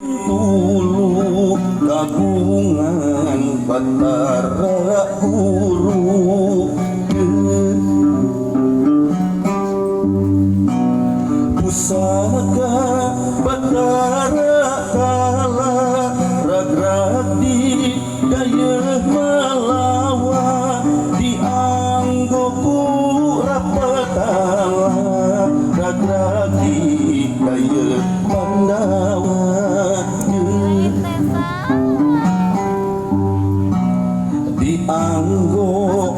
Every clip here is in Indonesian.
Bengkulu kagungan Batara Guru pusaka Batara kala ragrag di daya malawa dianggo rapatala ragrag di daya Pandawa dianggo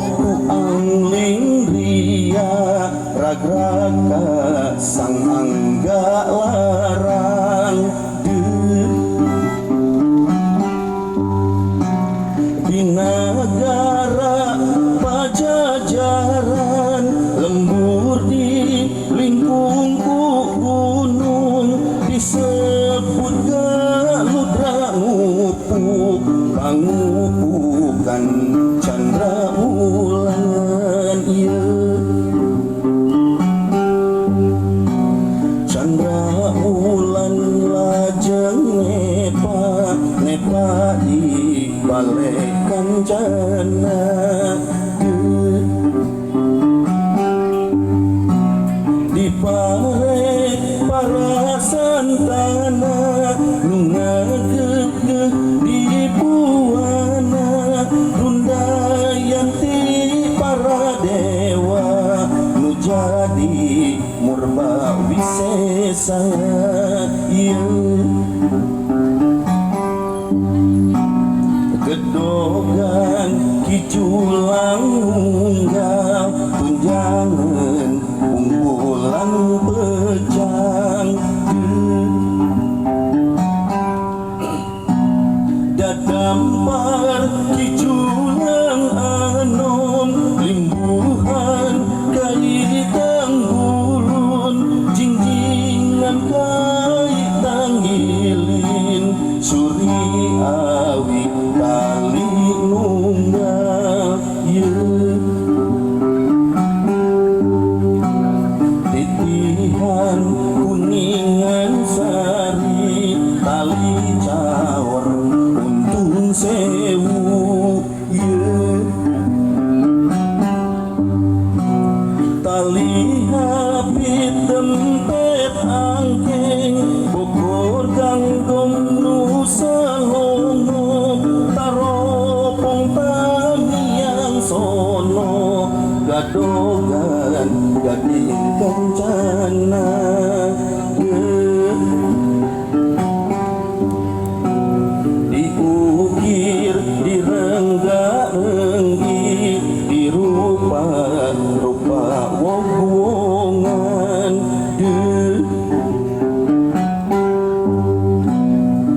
angling ria ragraka sang angga larang di negara Pajajaran lembur di lingkung gunung disebut galudra ngupuk pangupukan Candra Wulan iya Candra Wulan lajeng nepa di balai kancana di pare para santana ngagegeh di buana rundayanti para dewa nu jadi murba wisesa gedogan kiculang unggal tunjangan unggulan pejang dadampar kiculang anom limbuhan kaitang gulun jingjingan kaitang ngilin suri awi kali nunggal titihan kuningan sari tali cawar untung sewu tali hapit tempet angking Bogor gangdong nusa lono taropong tamiang sono gadogan gading kencana diukir direngga-renggi dirupa-rupa wong-wongan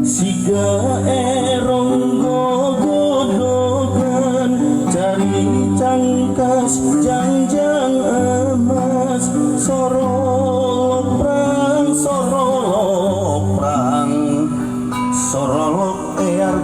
siga erong gogodogan cari cangkas jangjang emas sorolok prang sorolok eyar